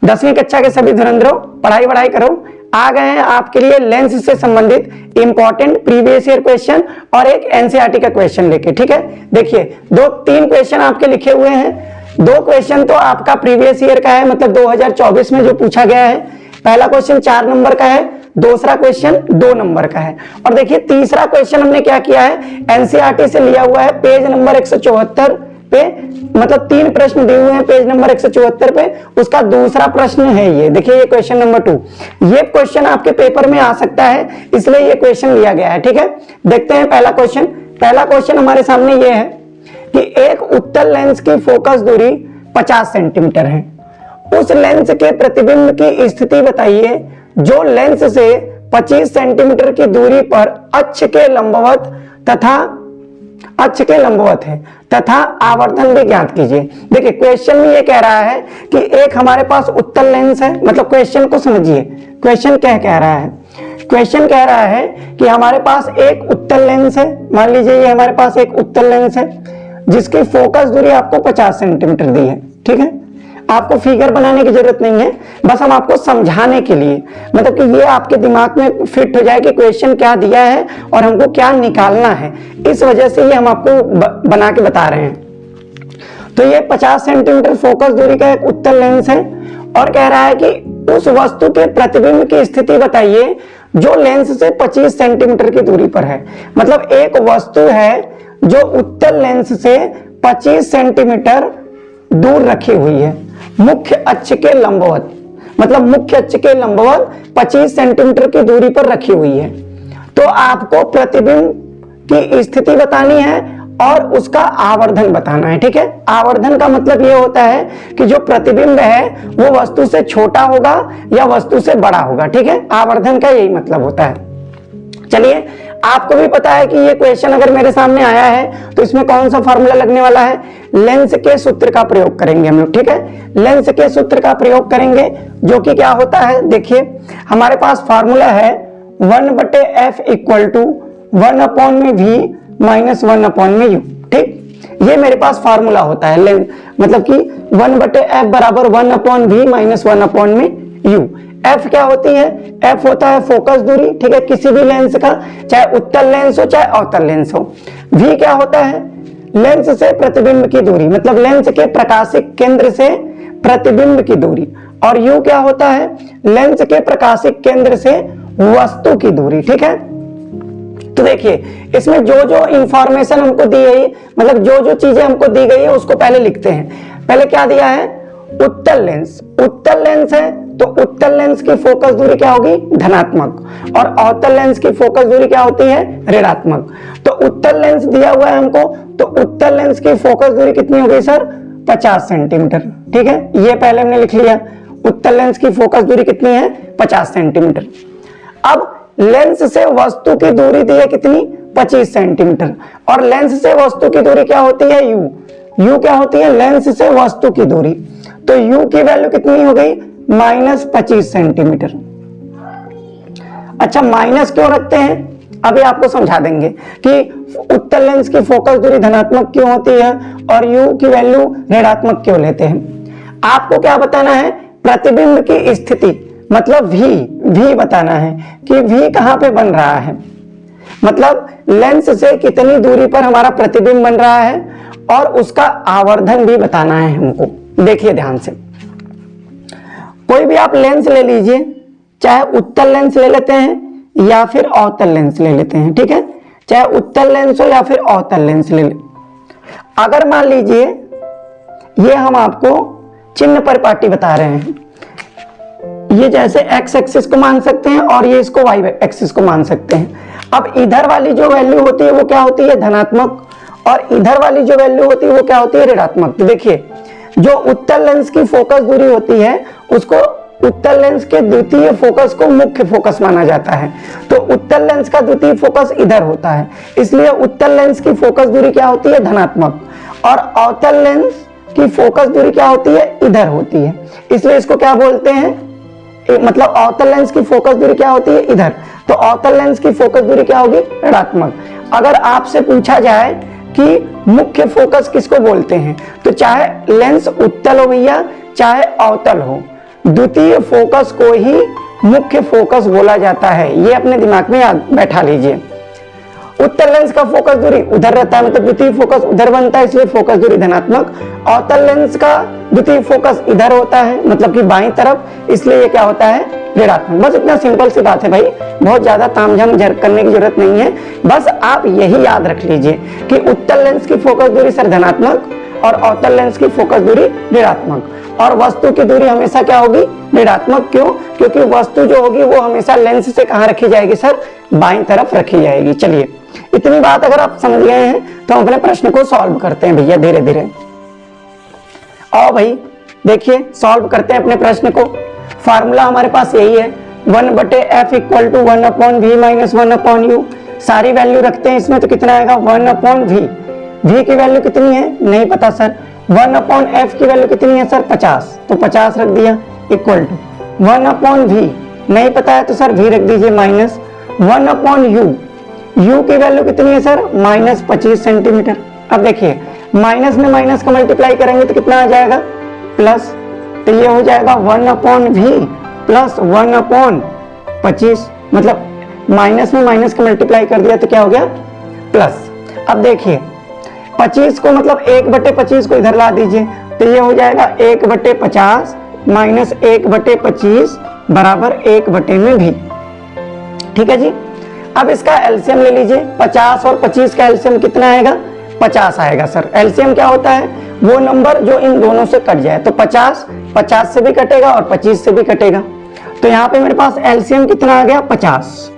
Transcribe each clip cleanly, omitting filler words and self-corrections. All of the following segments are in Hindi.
10वीं कक्षा के सभी धुरंधरों, पढ़ाई करो। आ गए हैं आपके लिए लेंस से संबंधित इंपॉर्टेंट प्रीवियस ईयर क्वेश्चन और एक एनसीईआरटी का क्वेश्चन लेके, ठीक है। देखिए 2-3 क्वेश्चन आपके लिखे हुए हैं। 2 क्वेश्चन तो आपका प्रीवियस ईयर का है, मतलब 2024 में जो पूछा गया है। पहला क्वेश्चन 4 नंबर का है, दूसरा क्वेश्चन 2 नंबर का है। और देखिए तीसरा क्वेश्चन हमने क्या किया है, एनसीईआरटी से लिया हुआ है, पेज नंबर 174 पे, मतलब 3 प्रश्न दिए हुए हैं पेज नंबर 174 पे। उसका दूसरा प्रश्न है ये, देखिए ये क्वेश्चन नंबर 2। ये क्वेश्चन आपके पेपर में आ सकता है, इसलिए ये क्वेश्चन लिया गया है, ठीक है। देखते हैं पहला क्वेश्चन। पहला क्वेश्चन हमारे सामने ये है कि एक उत्तल लेंस की फोकस दूरी 50 सेंटीमीटर है। उस लेंस के प्रतिबिंब की स्थिति बताइए जो लेंस से 25 सेंटीमीटर की दूरी पर अक्ष के लंबवत है तथा आवर्धन भी ज्ञात कीजिए। देखिए क्वेश्चन में ये कह रहा है कि एक हमारे पास उत्तल लेंस है, मतलब क्वेश्चन को समझिए, क्वेश्चन क्या कह रहा है। क्वेश्चन कह रहा है कि हमारे पास एक उत्तल लेंस है, मान लीजिए ये हमारे पास एक उत्तल लेंस है जिसकी फोकस दूरी आपको 50 सेंटीमीटर दी है, ठीक है। आपको फिगर बनाने की जरूरत नहीं है, बस हम आपको समझाने के लिए, मतलब कि ये आपके दिमाग में फिट हो जाए कि क्वेश्चन क्या दिया है और हमको क्या निकालना है, इस वजह से ये हम आपको बना के बता रहे हैं। तो ये 50 सेंटीमीटर फोकस दूरी का एक उत्तल लेंस है और कह रहा है कि उस वस्तु के प्रतिबिंब की स्थिति बताइए जो लेंस से 25 सेंटीमीटर की दूरी पर है। मतलब एक वस्तु है जो उत्तल लेंस से 25 सेंटीमीटर दूर रखी हुई है, मुख्य अक्ष के लंबवत, मतलब मुख्य अक्ष के लंबवत 25 सेंटीमीटर की दूरी पर रखी हुई है। तो आपको प्रतिबिंब की स्थिति बतानी है और उसका आवर्धन बताना है, ठीक है। आवर्धन का मतलब यह होता है कि जो प्रतिबिंब है वो वस्तु से छोटा होगा या वस्तु से बड़ा होगा, ठीक है। आवर्धन का यही मतलब होता है। चलिए आपको भी पता है कि ये क्वेश्चन अगर मेरे सामने आया है तो इसमें कौन सा फॉर्मूला लगने वाला है, लेंस के सूत्र का प्रयोग करेंगे हम लोग, ठीक है। लेंस के सूत्र का प्रयोग करेंगे जो कि क्या होता है, देखिए हमारे पास फॉर्मूला है 1/f = 1/v - 1/u, ठीक। ये मेरे पास फार्मूला होता है लेंस, मतलब कि 1/f = 1/v - 1/u। F क्या होती है, F होता है फोकस दूरी, ठीक है, किसी भी लेंस का, चाहे उत्तल लेंस हो चाहे अवतल लेंस हो। V क्या होता है, लेंस से प्रतिबिंब की दूरी, मतलब लेंस के प्रकाशिक केंद्र से प्रतिबिंब की दूरी। और U क्या होता है, लेंस के प्रकाशिक केंद्र से वस्तु की दूरी, ठीक है। तो देखिए इसमें जो जो इंफॉर्मेशन हमको दी गई, मतलब जो जो चीजें हमको दी गई है उसको पहले लिखते हैं। पहले क्या दिया है, उत्तल लेंस, उत्तल लेंस है तो उत्तल लेंस की फोकस दूरी क्या होगी, धनात्मक, और अवतल लेंस की फोकस दूरी क्या होती है, ऋणात्मक। तो उत्तल लेंस दिया हुआ है हमको, तो उत्तल लेंस की फोकस दूरी कितनी हो गई सर, 50 सेंटीमीटर, ठीक है। ये पहले हमने लिख लिया, उत्तल लेंस की फोकस दूरी कितनी है, 50 सेंटीमीटर। अब लेंस से वस्तु की दूरी दी है कितनी, 25 सेंटीमीटर, और लेंस से वस्तु की दूरी क्या होती है, u क्या होती है, लेंस से वस्तु की दूरी। तो u की वैल्यू कितनी हो गई, -25 सेंटीमीटर। अच्छा माइनस क्यों रखते हैं, अभी आपको समझा देंगे कि उत्तल लेंस की फोकस दूरी धनात्मक क्यों होती है और u की वैल्यू ऋणात्मक क्यों लेते हैं। आपको क्या बताना है, प्रतिबिंब की स्थिति, मतलब v बताना है कि v कहां पे बन रहा है, मतलब लेंस से कितनी दूरी पर हमारा प्रतिबिंब बन रहा है, और उसका आवर्धन भी बताना है हमको। देखिए ध्यान से, कोई भी आप लेंस ले लीजिए, चाहे उत्तल लेंस ले लेते हैं या फिर अवतल लेंस ले लेते हैं, ठीक है, चाहे उत्तल लेंस हो या फिर अवतल लेंस ले ले। अगर मान लीजिए ये हम आपको चिन्ह परिपाटी बता रहे हैं, ये जैसे x एक्सिस को मान सकते हैं और ये इसको y एक्सिस को मान सकते हैं। अब इधर वाली जो वैल्यू होती है वो क्या होती है, धनात्मक, और इधर वाली जो वैल्यू होती है वो क्या होती है, ऋणात्मक। तो देखिए जो उत्तल लेंस की फोकस दूरी होती है उसको उत्तल लेंस के द्वितीय फोकस को मुख्य फोकस माना जाता है। तो उत्तल लेंस का द्वितीय फोकस इधर होता है, इसलिए उत्तल लेंस की फोकस दूरी क्या होती है, धनात्मक, और अवतल लेंस की फोकस दूरी क्या होती है, इधर होती है, इसलिए इसको क्या बोलते हैं, मतलब अवतल लेंस की फोकस दूरी क्या होती है, इधर। तो अवतल लेंस की फोकस दूरी क्या होगी, ऋणात्मक। अगर आपसे पूछा जाए कि मुख्य फोकस किसको बोलते हैं, तो चाहे लेंस उत्तल हो भैया चाहे अवतल हो, द्वितीय फोकस को ही मुख्य फोकस बोला जाता है। ये अपने दिमाग में याद बैठा लीजिए। उत्तल लेंस का फोकस दूरी उधर रहता है, मतलब द्वितीय फोकस उधर बनता है, इसलिए फोकस दूरी धनात्मक। अवतल लेंस का द्वितीय फोकस इधर होता है, मतलब कि बाईं तरफ, इसलिए ये क्या होता है, ऋणात्मक। बस इतना सिंपल सी बात है भाई, बहुत ज्यादा तामझाम करने की जरूरत नहीं है। बस आप यही याद रख लीजिए कि उत्तल लेंस की फोकस दूरी सर धनात्मक और अवतल लेंस की फोकस दूरी ऋणात्मक, और वस्तु की दूरी हमेशा क्या होगी, ऋणात्मक। क्यों? क्योंकि वस्तु जो होगी वो हमेशा लेंस से कहां रखी जाएगी सर, बाईं तरफ रखी जाएगी। चलिए, इतनी बात अगर आप समझ गए हैं तो हम अपने प्रश्न को सॉल्व करते हैं भैया धीरे धीरे। आओ भाई देखिए, सॉल्व करते हैं अपने प्रश्न को। फार्मूला हमारे पास यही है, 1/f equal to 1/v minus 1/u। सारी वैल्यू रखते हैं इसमें, तो कितना आएगा, 1/v। v की वैल्यू कितनी है, नहीं पता सर। 1/f की वैल्यू कितनी है सर, 50, तो 50 रख दिया, इक्वल टू 1/v, नहीं पता है तो सर v रख दीजिए, माइनस 1/u। u की वैल्यू कितनी है सर, माइनस 25 सेंटीमीटर। अब देखिए, माइनस में माइनस का मल्टीप्लाई करेंगे तो कितना आ जाएगा, प्लस, तो ये हो जाएगा 1/v प्लस 1/25, मतलब माइनस में माइनस का मल्टीप्लाई कर दिया तो क्या हो गया, प्लस। अब देखिए 25 को, मतलब 1/25 को इधर ला दीजिए, तो ये हो जाएगा 1/50 माइनस 1/25 बराबर 1/v। ठीक है जी। अब इसका एलसीएम ले लीजिए, 50 और 25 का एलसीएम कितना आएगा, 50 आएगा सर। एलसीएम क्या होता है, वो नंबर जो इन दोनों से कट जाए, तो 50 से भी कटेगा और 25 से भी कटेगा। तो यहाँ पे मेरे पास एलसीएम कितना आ गया, 50।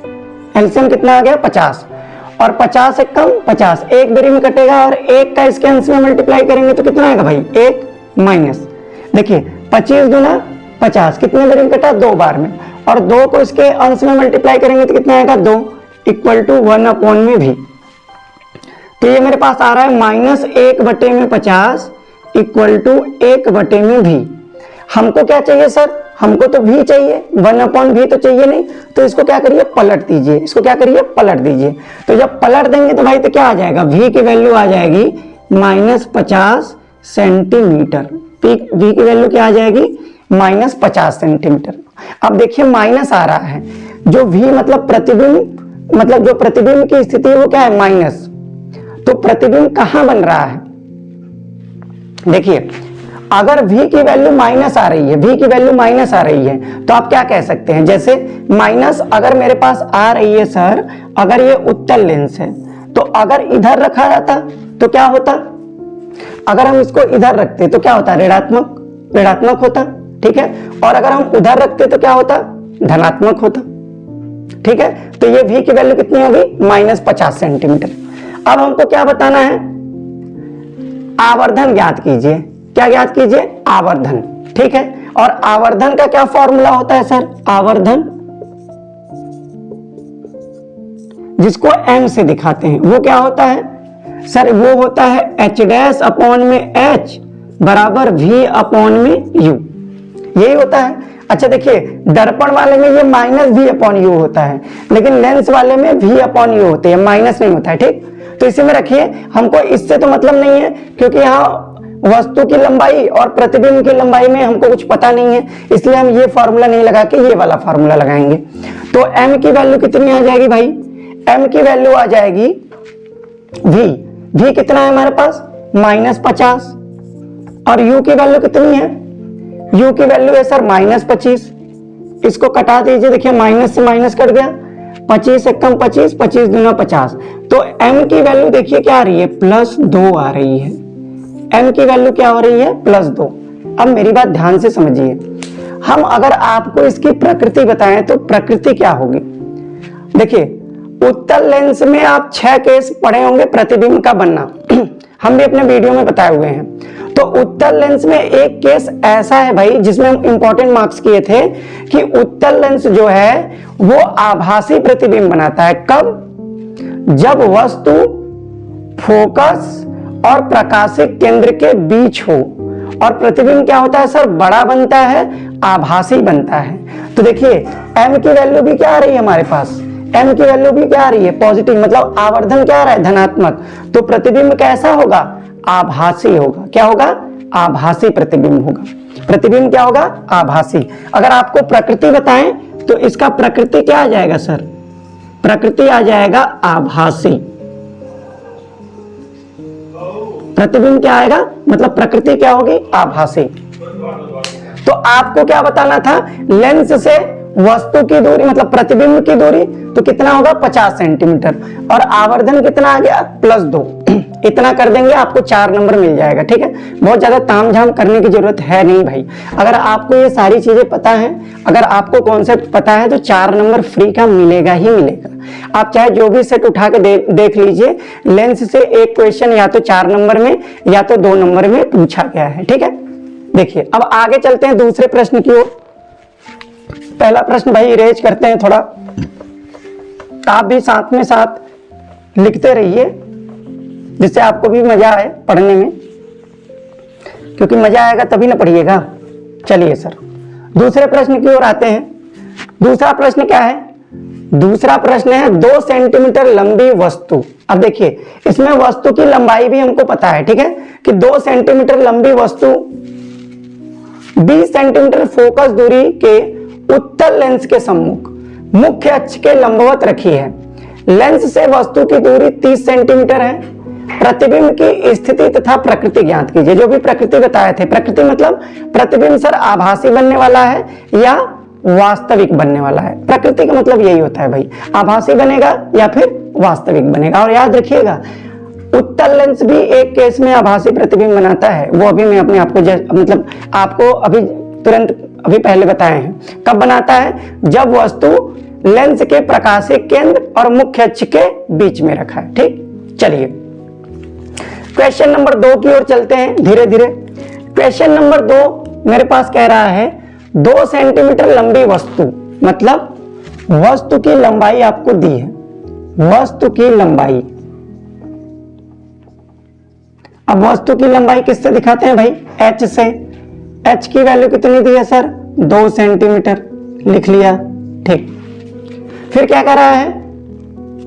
एलसीएम कितना आ गया, 50, और 50 से कम 50, एक बारी में कटेगा, और एक का इसके अंश में मल्टीप्लाई करेंगे तो कितना आएगा भाई, 1 माइनस, देखिए 25 दूना 50, कितने बारी में कटा, 2 बार में, और 2 को इसके अंश में मल्टीप्लाई करेंगे तो कितना आएगा, 2, इक्वल टू 1/v। तो ये मेरे पास आ रहा है -1/50 इक्वल टू 1/v। हमको क्या चाहिए सर, हमको तो v चाहिए, 1/v तो चाहिए नहीं, तो इसको क्या करिए, पलट दीजिए, इसको क्या करिए, पलट दीजिए। तो जब पलट देंगे तो भाई तो क्या आ जाएगा, v की वैल्यू आ जाएगी -50 सेंटीमीटर। v की वैल्यू क्या आ जाएगी, -50 सेंटीमीटर। अब देखिए माइनस आ रहा है, जो v मतलब प्रतिबिंब, मतलब जो प्रतिबिंब की स्थिति है वो क्या है, माइनस। तो प्रतिबिंब कहां बन रहा है, देखिए अगर v की वैल्यू माइनस आ रही है, v की वैल्यू माइनस आ रही है, तो आप क्या कह सकते हैं, जैसे माइनस अगर मेरे पास आ रही है सर, अगर ये उत्तल लेंस है, तो अगर इधर रखा रहता तो क्या होता, अगर हम इसको इधर रखते तो क्या होता, ऋणात्मक होता। ठीक है, और अगर हम उधर रखते तो क्या होता, धनात्मक होता। ठीक है, तो ये v की वैल्यू कितनी होगी, -50 सेंटीमीटर। अब हमको क्या बताना है, आवर्धन ज्ञात कीजिए। क्या ज्ञात कीजिए, आवर्धन। ठीक है, और आवर्धन का क्या फॉर्मूला होता है सर, आवर्धन जिसको m से दिखाते हैं वो क्या होता है सर, वो होता है h' बराबर v/u, यही होता है। अच्छा देखिए, दर्पण वाले में ये -v/u होता है, लेकिन लेंस वाले में v/u होते हैं, माइनस नहीं होता है। ठीक, तो इसी में रखिए, हमको इससे तो मतलब नहीं है, क्योंकि यहाँ वस्तु की लंबाई और प्रतिबिंब की लंबाई में हमको कुछ पता नहीं है, इसलिए हम ये फॉर्मूला नहीं लगा के ये वाला फॉर्मूला लगाएंगे। तो m की वैल्यू कितनी आ जाएगी भाई, m की वैल्यू आ जाएगी v कितना है हमारे पास, -50, और u की वैल्यू कितनी है, u की वैल्यू है सर -25। इसको कटा दीजिए, देखिए माइनस से माइनस कट गया, 25 से कम 25, 25 दूना 50, तो m की वैल्यू देखिए क्या आ रही है, +2 आ रही है। m की वैल्यू क्या हो रही है, +2। अब मेरी बात ध्यान से समझिए, हम अगर आपको इसकी प्रकृति बताएं तो प्रकृति क्या होगी, देखिए उत्तल लेंस में आप 6 केस पढ़े होंगे प्रतिबिंब का बनना, हम भी अपने वीडियो में बताए हुए हैं। तो उत्तल लेंस में एक केस ऐसा है भाई, जिसमें हम इंपॉर्टेंट मार्क्स किए थे कि उत्तल लेंस जो है वो आभासी प्रतिबिंब बनाता है। कब, जब वस्तु फोकस और प्रकाशिक केंद्र के बीच हो, और प्रतिबिंब क्या होता है सर, बड़ा बनता है, आभासी बनता है। तो देखिए m की वैल्यू भी क्या आ रही है हमारे पास, m की वैल्यू भी क्या आ रही है, पॉजिटिव, मतलब आवर्धन क्या आ रहा है, धनात्मक। तो प्रतिबिंब कैसा होगा, आभासी होगा। क्या होगा, आभासी प्रतिबिंब होगा। प्रतिबिंब क्या होगा? आभासी। अगर आपको प्रकृति बताएं तो इसका प्रकृति क्या आ जाएगा सर? प्रकृति आ जाएगा आभासी। प्रतिबिंब क्या आएगा? मतलब प्रकृति क्या होगी? आभासी। तो आपको क्या बताना था? लेंस से वस्तु की दूरी मतलब प्रतिबिंब की दूरी तो कितना होगा? 50 सेंटीमीटर। और आवर्धन कितना आ गया? +2। इतना कर देंगे आपको 4 नंबर मिल जाएगा। ठीक है, बहुत ज्यादा तामझाम करने की जरूरत है नहीं भाई। अगर आपको ये सारी चीजें पता है, अगर आपको कॉन्सेप्ट पता है तो 4 नंबर फ्री का मिलेगा ही मिलेगा। आप चाहे जो भी सेट उठा के देख लीजिए, लेंस से एक क्वेश्चन या तो 4 नंबर में या तो 2 नंबर में पूछा गया है। ठीक है, देखिए अब आगे चलते हैं दूसरे प्रश्न की ओर। पहला प्रश्न भाई इरेज करते हैं थोड़ा, आप भी साथ में साथ लिखते रहिए जिससे आपको भी मजा आए पढ़ने में, क्योंकि मजा आएगा तभी ना पढ़िएगा। चलिए सर दूसरे प्रश्न की ओर आते हैं। दूसरा प्रश्न क्या है? दूसरा प्रश्न है 2 सेंटीमीटर लंबी वस्तु। अब देखिए इसमें वस्तु की लंबाई भी हमको पता है। ठीक है, कि 2 सेंटीमीटर लंबी वस्तु 20 सेंटीमीटर फोकस दूरी के उत्तल लेंस के सम्मुख मुख्य अक्ष के लंबवत रखी है। लेंस से वस्तु की दूरी 30 सेंटीमीटर है। प्रतिबिंब की स्थिति तथा प्रकृति ज्ञात कीजिए। जो भी प्रकृति बताए थे, प्रकृति मतलब प्रतिबिंब सर आभासी बनने वाला है या वास्तविक बनने वाला है। प्रकृति का मतलब यही होता है भाई, आभासी बनेगा या फिर वास्तविक बनेगा। और याद रखिएगा उत्तल लेंस भी एक केस में आभासी प्रतिबिंब बनाता है। वो अभी मैं अपने आपको मतलब आपको अभी तुरंत अभी पहले बताए हैं। कब बनाता है? जब वस्तु लेंस के प्रकाशीय केंद्र और मुख्य अक्ष के बीच में रखा है। ठीक, चलिए क्वेश्चन नंबर 2 की ओर चलते हैं धीरे धीरे। क्वेश्चन नंबर 2 मेरे पास कह रहा है 2 सेंटीमीटर लंबी वस्तु, मतलब वस्तु की लंबाई आपको दी है। वस्तु की लंबाई, अब वस्तु की लंबाई किससे दिखाते हैं भाई? h से। h की वैल्यू कितनी दी है सर? 2 सेंटीमीटर। लिख लिया। ठीक, फिर क्या कर रहा है?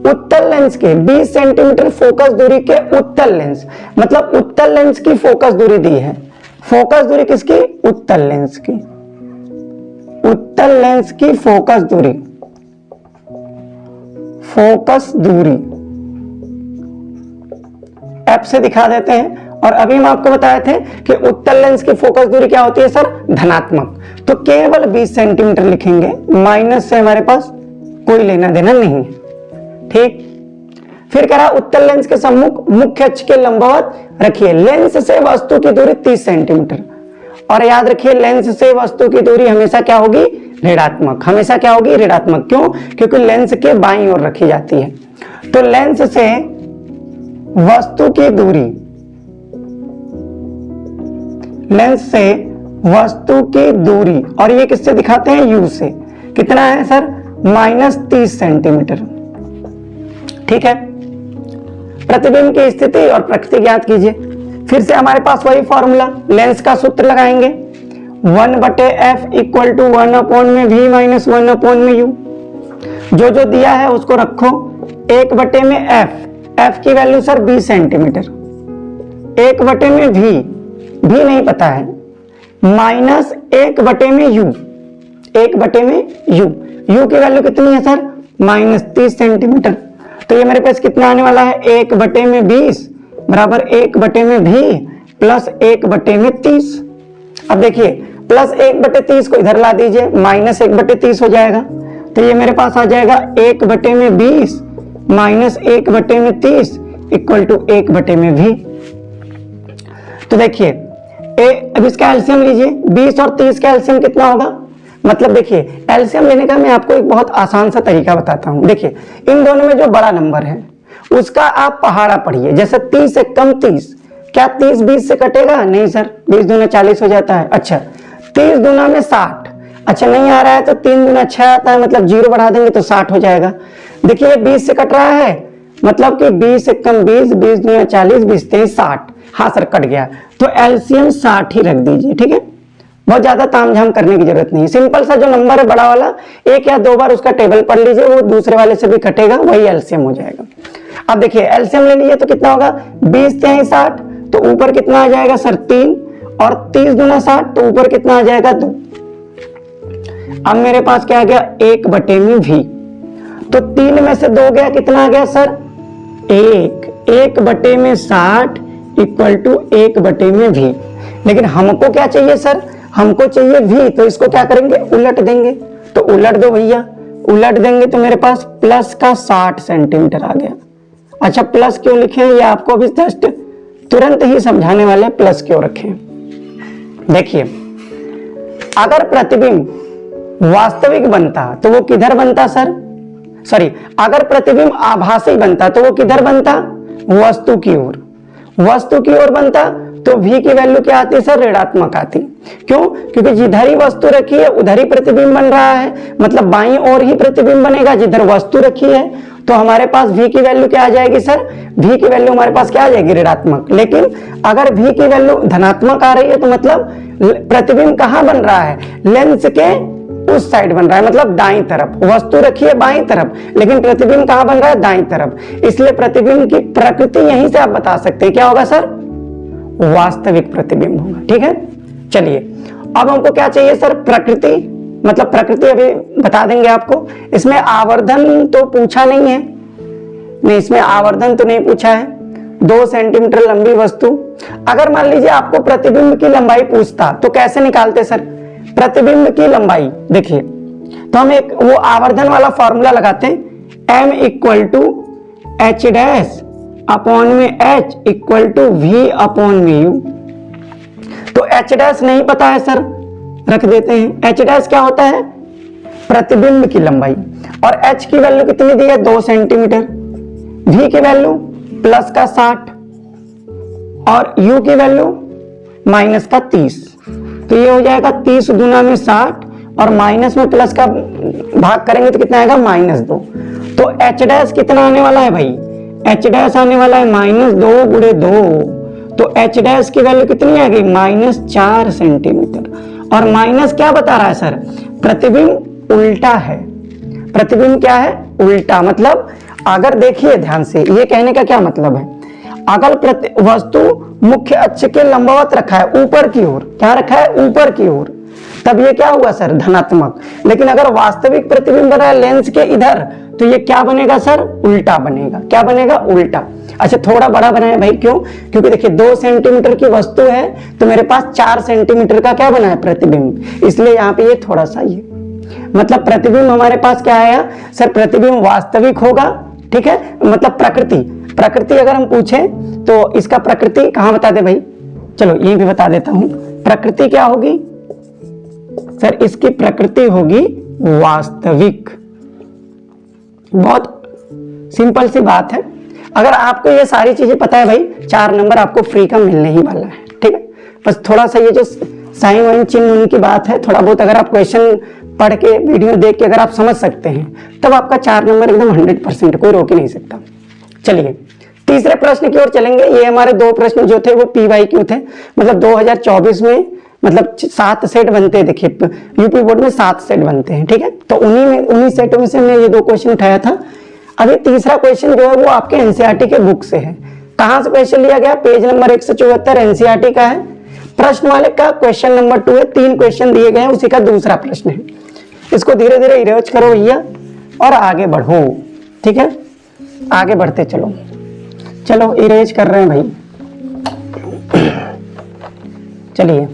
उत्तल लेंस के 20 सेंटीमीटर फोकस दूरी के उत्तल लेंस, मतलब उत्तल लेंस की फोकस दूरी दी है। फोकस दूरी किसकी? उत्तल लेंस की। उत्तल लेंस की फोकस दूरी, फोकस दूरी F से दिखा देते हैं। और अभी हम आपको बताए थे कि उत्तल लेंस की फोकस दूरी क्या होती है सर? धनात्मक। तो केवल 20 सेंटीमीटर लिखेंगे, माइनस से हमारे पास कोई लेना देना नहीं है। ठीक, फिर कह रहा उत्तल लेंस के सम्मुख मुख्य अक्ष के लंबवत रखिए। लेंस से वस्तु की दूरी 30 सेंटीमीटर। और याद रखिए लेंस से वस्तु की दूरी हमेशा क्या होगी? ऋणात्मक। हमेशा क्या होगी? ऋणात्मक। क्यों? क्योंकि लेंस के बाईं ओर रखी जाती है। तो लेंस से वस्तु की दूरी, लेंस से वस्तु की दूरी, और ये किससे दिखाते हैं? U से। कितना है सर? -30 सेंटीमीटर। ठीक है, प्रतिबिंब की स्थिति और प्रकृति ज्ञात कीजिए। फिर से हमारे पास वही फॉर्मूला, लेंस का सूत्र लगाएंगे 1/f = 1/v - 1/u। जो जो दिया है उसको रखो। 1/f, f की वैल्यू सर 20 सेंटीमीटर। 1/v, भी नहीं पता है, -1/u, 1/u, u की वैल्यू कितनी है सर? -30 सेंटीमीटर। तो ये मेरे पास कितना आने वाला है? 1/20 बराबर 1/v प्लस 1/30। अब देखिए प्लस 1/30 को इधर ला दीजिए, -1/30 हो जाएगा। तो ये मेरे पास आ जाएगा 1/20 माइनस 1/30 इक्वल टू 1/v। तो देखिए अब इसका एलसीएम लीजिए, 20 और 30 का एलसीएम कितना होगा? मतलब देखिए एलसीएम लेने का मैं आपको एक बहुत आसान सा तरीका बताता हूं। देखिए इन दोनों में जो बड़ा नंबर है उसका आप पहाड़ा पढ़िए। जैसे 30 से कम 30, क्या 30 20 से कटेगा? नहीं सर, 20 दूना 40 हो जाता है। अच्छा 30 दूना में 60, अच्छा नहीं आ रहा है तो 3 दूना 6 आता है, मतलब 0 बढ़ा देंगे तो 60 हो जाएगा। देखिए 20 से कट रहा है, मतलब कि 20 से कम 20, 20 दूना 40, 20 23 60। हाँ सर कट गया, तो एलसीएम 60 ही रख दीजिए। ठीक है, बहुत ज्यादा तामझाम करने की जरूरत नहीं। सिंपल सा जो नंबर है बड़ा वाला, एक या दो बार उसका टेबल पढ़ लीजिए, वो दूसरे वाले से भी कटेगा, वही एलसीएम हो जाएगा। अब देखिए एलसीएम ले लीजिए तो कितना होगा? 20 3 60, तो ऊपर कितना आ जाएगा सर 3, और 30 दूना 60, तो ऊपर कितना आ जाएगा 2। अब मेरे पास क्या आ गया 1/v, तो 3 में से 2 गया, कितना आ गया सर 1/60 इक्वल टू 1/v। लेकिन हमको क्या चाहिए सर, हमको चाहिए v, तो इसको क्या करेंगे उलट देंगे, तो उलट दो भैया, उलट देंगे तो मेरे पास प्लस का 60 सेंटीमीटर आ गया। अच्छा प्लस क्यों लिखे हैं, ये आपको अभी जस्ट तुरंत ही समझाने वाले, प्लस क्यों रखे। देखिए अगर प्रतिबिंब वास्तविक बनता तो वो किधर बनता सर, सॉरी अगर प्रतिबिंब आभासी बनता तो वो किधर बनता, वस्तु की ओर, वस्तु की ओर बनता तो v की वैल्यू क्या आती सर, ऋणात्मक आती। क्यों, क्योंकि जिधर ही वस्तु रखी है उधर ही प्रतिबिंब बन रहा है, मतलब बाईं ओर ही प्रतिबिंब बनेगा जिधर वस्तु रखी है। तो हमारे पास v की वैल्यू क्या आ जाएगी सर, v की वैल्यू हमारे पास क्या आ जाएगी ऋणात्मक। लेकिन अगर v की वैल्यू धनात्मक आ रही है तो मतलब प्रतिबिंब कहां बन रहा है, लेंस के उस साइड बन रहा है, मतलब दाईं तरफ, वस्तु रखी है बाईं तरफ लेकिन प्रतिबिंब कहां बन रहा है, दाईं तरफ। इसलिए प्रतिबिंब की प्रकृति यहीं से आप बता सकते हैं क्या होगा सर, वास्तविक प्रतिबिंब होगा। ठीक है, चलिए अब हमको क्या चाहिए सर, प्रकृति, मतलब प्रकृति अभी बता देंगे आपको। इसमें आवर्धन तो पूछा नहीं है, नहीं इसमें आवर्धन तो नहीं पूछा है। 2 सेंटीमीटर लंबी वस्तु, अगर मान लीजिए आपको प्रतिबिंब की लंबाई पूछता तो कैसे निकालते सर, प्रतिबिंब की लंबाई देखिए, तो हम एक वो आवर्धन वाला फॉर्मूला लगाते हैं, m equal to h dash upon में h equal to v upon में u। तो h डैश नहीं पता है सर, रख देते हैं, h डैश क्या होता है, प्रतिबिंब की लंबाई, और h की वैल्यू कितनी दी है 2 सेंटीमीटर, v की वैल्यू प्लस का 60 और u की वैल्यू माइनस का 30। तो ये हो जाएगा 30 दूना में 60 और माइनस में प्लस का भाग करेंगे तो कितना आएगा -2। तो h डैश कितना आने वाला है भाई, h डैश आने वाला है -2 गुणे 2, तो h डैश की वैल्यू कितनी आ गई -4 सेंटीमीटर। और माइनस क्या बता रहा है सर, प्रतिबिंब उल्टा है, प्रतिबिंब क्या है उल्टा। मतलब अगर देखिए ध्यान से, ये कहने का क्या मतलब है, अगर वस्तु मुख्य अक्ष के लंबवत रखा है ऊपर की ओर, क्या रखा है ऊपर की ओर, तब ये क्या हुआ सर धनात्मक। लेकिन अगर वास्तविक प्रतिबिंब बना है लेंस के इधर तो ये क्या बनेगा सर, उल्टा बनेगा। क्या बनेगा, उल्टा। अच्छा थोड़ा बड़ा बनाया भाई, क्यों, क्योंकि देखिए 2 सेंटीमीटर की वस्तु है तो मेरे पास 4 सेंटीमीटर का क्या बना है प्रतिबिंब, इसलिए यहाँ पे ये थोड़ा सा ये मतलब प्रतिबिंब हमारे पास क्या आया सर, प्रतिबिंब वास्तविक होगा। ठीक है, मतलब प्रकृति, प्रकृति अगर हम पूछे तो इसका प्रकृति कहां बता दे भाई, चलो ये भी बता देता हूं, प्रकृति क्या होगी सर, इसकी प्रकृति होगी वास्तविक। बहुत सिंपल सी बात है, अगर आपको ये सारी चीजें पता है भाई 4 नंबर आपको फ्री का मिलने ही वाला है। ठीक है, बस थोड़ा सा ये जो साइन वाइन चिन्ह उनकी बात है, थोड़ा बहुत अगर आप क्वेश्चन पढ़ के वीडियो देख के अगर आप समझ सकते हैं तब आपका 4 नंबर एकदम 100%, कोई रोक ही नहीं सकता। चलिए तीसरे प्रश्न की ओर चलेंगे। ये हमारे 2 प्रश्न जो थे वो PYQ थे, मतलब 2024 में मतलब 7 सेट बनते हैं। देखिए यूपी बोर्ड में 7 सेट बनते हैं। ठीक है, तो उन्हीं सेटों में से मैं ये 2 क्वेश्चन उठाया था। अभी तीसरा क्वेश्चन जो है वो आपके एनसीईआरटी के बुक से है। कहां से क्वेश्चन लिया गया, पेज नंबर 174 एनसीईआरटी का है। प्रश्न वाले का क्वेश्चन नंबर 2 है, 3 क्वेश्चन दिए गए हैं, उसी का दूसरा प्रश्न है। इसको धीरे धीरे इरेज करो भैया और आगे बढ़ो। ठीक है, आगे बढ़ते चलो, चलो इरेज कर रहे हैं भाई। चलिए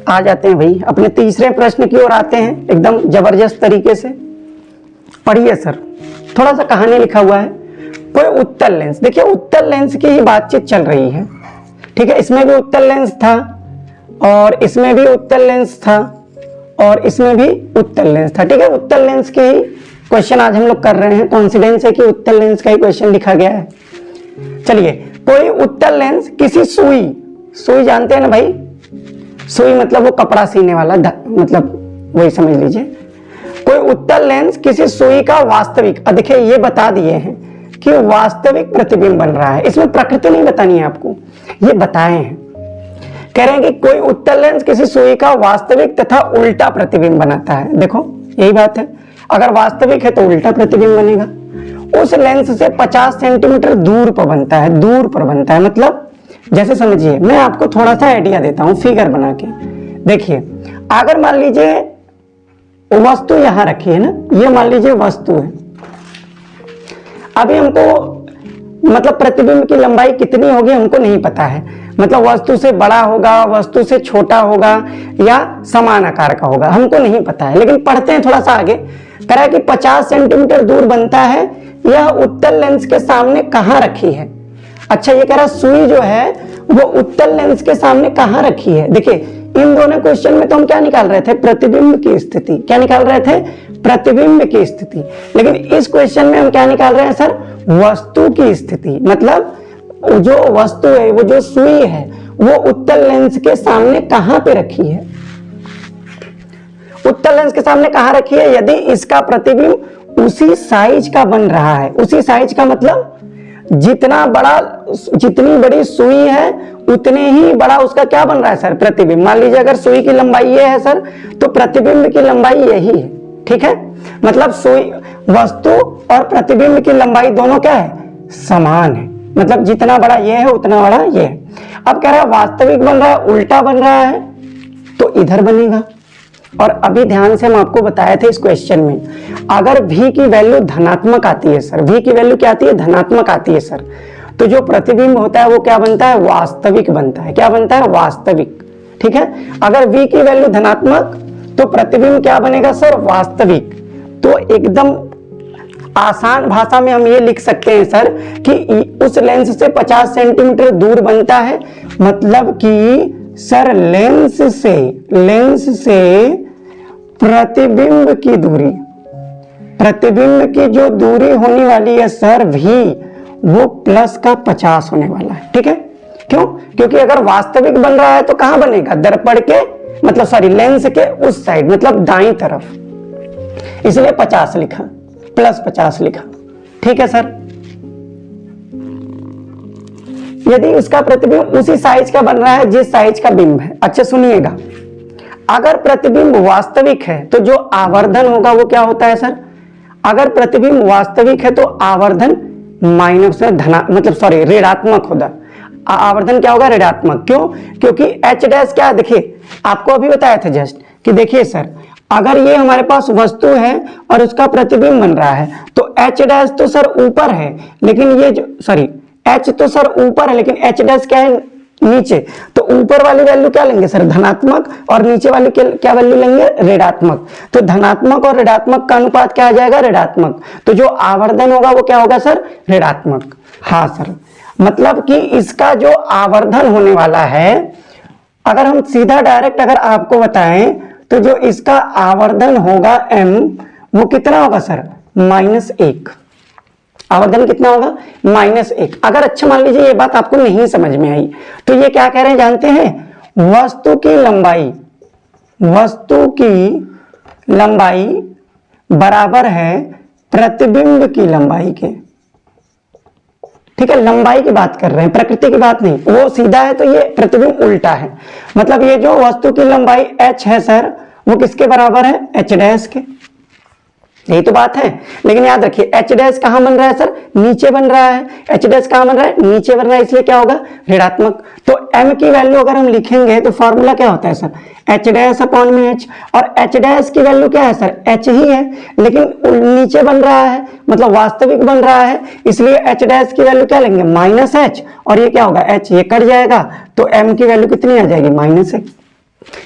आ जाते हैं भाई अपने तीसरे प्रश्न की ओर आते हैं, एकदम जबरदस्त तरीके से। पढ़िए सर, थोड़ा सा कहानी लिखा हुआ है। कोई उत्तल लेंस, देखिए उत्तल लेंस की ही बातचीत चल रही है। ठीक है, इसमें भी उत्तल लेंस था और इसमें भी उत्तल लेंस था और इसमें भी उत्तल लेंस था। ठीक है, उत्तल लेंस के ही क्वेश्चन आज हम लोग कर रहे हैं। कॉन्फिडेंस है कि उत्तल लेंस का ही क्वेश्चन लिखा गया है। चलिए, कोई उत्तल लेंस किसी सुई, सुई जानते हैं ना भाई, सुई मतलब वो कपड़ा सीने वाला, मतलब वही समझ लीजिए। कोई उत्तल लेंस किसी सुई का वास्तविक, देखिए ये बता दिए हैं कि वास्तविक प्रतिबिंब बन रहा है, इसमें प्रकृति नहीं बतानी है आपको, ये बताए हैं। कह रहे हैं कि कोई उत्तल लेंस किसी सुई का वास्तविक तथा उल्टा प्रतिबिंब बनाता है। देखो यही बात है, अगर वास्तविक है तो उल्टा प्रतिबिंब बनेगा। उस लेंस से 50 सेंटीमीटर दूर पर बनता है, दूर पर बनता है, मतलब जैसे समझिए, मैं आपको थोड़ा सा आइडिया देता हूं फिगर बना के। देखिए, अगर मान लीजिए वस्तु यहां रखी है ना, ये मान लीजिए वस्तु है। अभी हमको मतलब प्रतिबिंब की लंबाई कितनी होगी हमको नहीं पता है, मतलब वस्तु से बड़ा होगा, वस्तु से छोटा होगा, या समान आकार का होगा, हमको नहीं पता है। लेकिन पढ़ते हैं थोड़ा सा आगे। कह रहा है कि 50 सेंटीमीटर दूर बनता है, यह उत्तल लेंस के सामने कहां रखी है। अच्छा, ये कह रहा सुई जो है वो उत्तल लेंस के सामने कहां रखी है। देखिए, इन दोनों क्वेश्चन में तो हम क्या निकाल रहे थे, प्रतिबिंब की स्थिति। क्या निकाल रहे थे, प्रतिबिंब की स्थिति। लेकिन इस क्वेश्चन में हम क्या निकाल रहे हैं सर, वस्तु की स्थिति। मतलब जो वस्तु है, वो जो सुई है, वो उत्तल लेंस के सामने कहां पे रखी है, उत्तल लेंस के सामने कहां रखी है। यदि इसका प्रतिबिंब उसी साइज का बन रहा है, उसी साइज का मतलब जितना बड़ा, जितनी बड़ी सुई है उतने ही बड़ा उसका क्या बन रहा है सर, प्रतिबिंब। मान लीजिए अगर सुई की लंबाई ये है सर, तो प्रतिबिंब की लंबाई यही है। ठीक है, मतलब सुई, वस्तु और प्रतिबिंब की लंबाई दोनों क्या है, समान है। मतलब जितना बड़ा ये है उतना बड़ा ये है। अब कह रहा है वास्तविक बन रहा है, उल्टा बन रहा है, तो इधर बनेगा। और अभी ध्यान से हम आपको बताए थे इस क्वेश्चन में, अगर v की वैल्यू धनात्मक आती है सर, v की वैल्यू क्या आती है, धनात्मक आती है सर, तो जो प्रतिबिंब होता है वो क्या बनता है, वास्तविक बनता है। क्या बनता है, वास्तविक। ठीक है, अगर v की वैल्यू धनात्मक तो प्रतिबिंब क्या बनेगा सर, वास्तविक। तो एकदम आसान भाषा में हम ये लिख सकते हैं सर कि उस लेंस से 50 सेंटीमीटर दूर बनता है, मतलब कि सर लेंस से प्रतिबिंब की दूरी, प्रतिबिंब की जो दूरी होने वाली है सर v, वो प्लस का 50 होने वाला है। ठीक है, क्यों, क्योंकि अगर वास्तविक बन रहा है तो कहां बनेगा, दर्पण के मतलब सॉरी लेंस के उस साइड, मतलब दाईं तरफ, इसलिए 50 लिखा, प्लस 50 लिखा। ठीक है सर, यदि उसका प्रतिबिंब उसी साइज का बन रहा है जिस साइज का बिंब है। अच्छा सुनिएगा, अगर प्रतिबिंब वास्तविक है तो जो आवर्धन होगा वो क्या होता है सर, अगर प्रतिबिंब वास्तविक है तो आवर्धन माइनस धना मतलब सॉरी ऋणात्मक होगा। आवर्धन क्या होगा, ऋणात्मक। क्यों, क्योंकि एच डैश क्या, देखिए आपको अभी बताया था जस्ट कि देखिए सर, अगर ये हमारे पास वस्तु है और उसका प्रतिबिंब बन रहा है तो एच डैश तो सर ऊपर है, लेकिन ये जो सॉरी एच तो सर ऊपर है, लेकिन एच डैश क्या है, नीचे। तो ऊपर वाली वैल्यू क्या लेंगे सर, धनात्मक, और नीचे वाली क्या वैल्यू लेंगे, ऋणात्मक। तो धनात्मक और ऋणात्मक का अनुपात क्या आ जाएगा, ऋणात्मक। तो जो आवर्धन होगा वो क्या होगा सर, ऋणात्मक। हाँ सर, मतलब कि इसका जो आवर्धन होने वाला है, अगर हम सीधा डायरेक्ट अगर आपको बताएं तो जो इसका आवर्धन होगा m, वो कितना होगा सर, -1। आवर्धन कितना होगा, -1। अगर अच्छा मान लीजिए ये बात आपको नहीं समझ में आई तो ये क्या कह रहे हैं जानते हैं, वस्तु की लंबाई बराबर है प्रतिबिंब की लंबाई के। ठीक है, लंबाई की बात कर रहे हैं, प्रकृति की बात नहीं। वो सीधा है तो ये प्रतिबिंब उल्टा है। मतलब ये जो वस्तु की लंबाई h है सर, वो किसके बराबर है, h डैश के। यही तो बात है। लेकिन याद रखिए एच डैश कहां बन रहा है सर, नीचे बन रहा है। एच डैश कहां बन रहा है, नीचे बन रहा है, इसलिए क्या होगा, ऋणात्मक। तो m की वैल्यू अगर हम लिखेंगे तो फॉर्मूला क्या होता है सर, एच डैश अपॉन में h। और एच डैश की वैल्यू क्या है सर, h ही है, लेकिन नीचे बन रहा है, मतलब वास्तविक बन रहा है, इसलिए एच डैश की वैल्यू क्या लेंगे, -h। और ये क्या होगा, h ये कट जाएगा तो m की वैल्यू कितनी आ जाएगी, -1।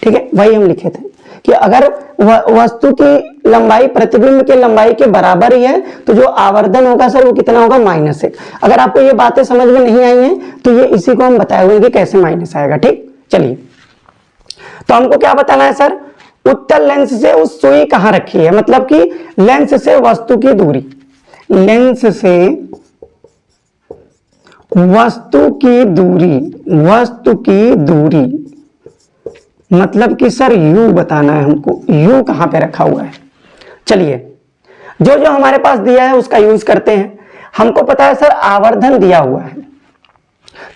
ठीक है, वही हम लिखे थे कि अगर वस्तु की लंबाई प्रतिबिंब के लंबाई के बराबर ही है तो जो आवर्धन होगा सर वो कितना होगा, -1। अगर आपको ये बातें समझ में नहीं आई हैं तो ये इसी को हम बताए हुए कि कैसे माइनस आएगा। ठीक, चलिए तो हमको क्या बताना है सर, उत्तल लेंस से उस सुई कहां रखी है, मतलब कि लेंस से वस्तु की दूरी, लेंस से वस्तु की दूरी मतलब कि सर u बताना है हमको, u कहां पे रखा हुआ है। चलिए जो जो हमारे पास दिया है उसका यूज करते हैं। हमको पता है सर आवर्धन दिया हुआ है,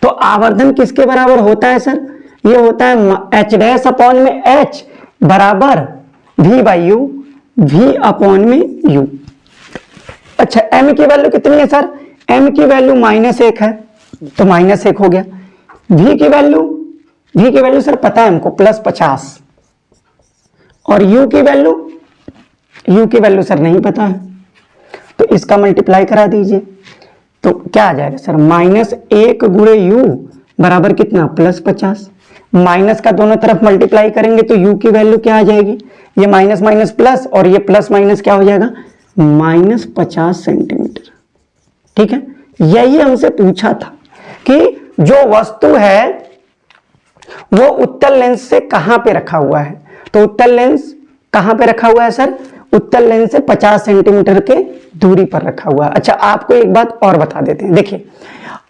तो आवर्धन किसके बराबर होता है सर, ये होता है h डैश अपॉन में h बराबर v by u, v upon में u। अच्छा m की वैल्यू कितनी है सर, m की वैल्यू -1 है तो -1 हो गया। v की वैल्यू सर पता है हमको +50, और u की वैल्यू सर नहीं पता है, तो इसका मल्टीप्लाई करा दीजिए। तो क्या आ जाएगा सर, -1 गुणे u बराबर कितना, +50। माइनस का दोनों तरफ मल्टीप्लाई करेंगे तो u की वैल्यू क्या आ जाएगी, ये माइनस माइनस प्लस, और ये प्लस माइनस क्या हो जाएगा, -50 सेंटीमीटर। ठीक है, यही हमसे पूछा था कि जो वस्तु है वो उत्तल लेंस से कहां पे रखा हुआ है। तो उत्तल लेंस कहां पे रखा हुआ है सर, उत्तल लेंस से 50 सेंटीमीटर के दूरी पर रखा हुआ है। अच्छा, आपको एक बात और बता देते हैं, देखिए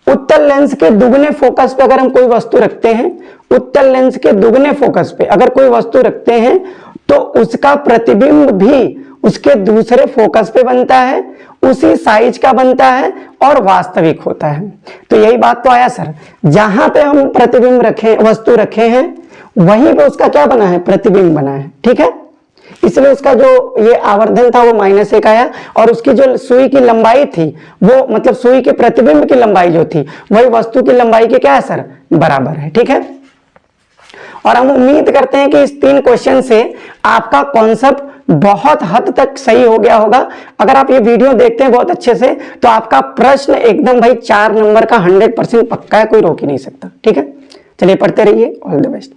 उत्तल लेंस के दुगने फोकस पे अगर हम कोई वस्तु रखते हैं, उत्तल लेंस के दुगने फोकस पे अगर कोई वस्तु रखते हैं तो उसका प्रतिबिंब भी उसके दूसरे फोकस पे बनता है, उसी साइज का बनता है और वास्तविक होता है। तो यही बात तो आया सर, जहां पे हम प्रतिबिंब रखे, वस्तु रखे हैं, वहीं पे उसका क्या बना है, प्रतिबिंब बना है। ठीक है, इसलिए उसका जो ये आवर्धन था वो -1 आया, और उसकी जो सुई की लंबाई थी वो मतलब सुई के प्रतिबिंब की लंबाई जो थी वही वस्तु की लंबाई के क्या है सर, बराबर है। ठीक है, और हम उम्मीद करते हैं कि इस 3 क्वेश्चन से आपका कॉन्सेप्ट बहुत हद तक सही हो गया होगा। अगर आप ये वीडियो देखते हैं बहुत अच्छे से तो आपका प्रश्न एकदम भाई 4 नंबर का 100% पक्का है, कोई रोक ही नहीं सकता। ठीक है, चलिए पढ़ते रहिए, ऑल द बेस्ट।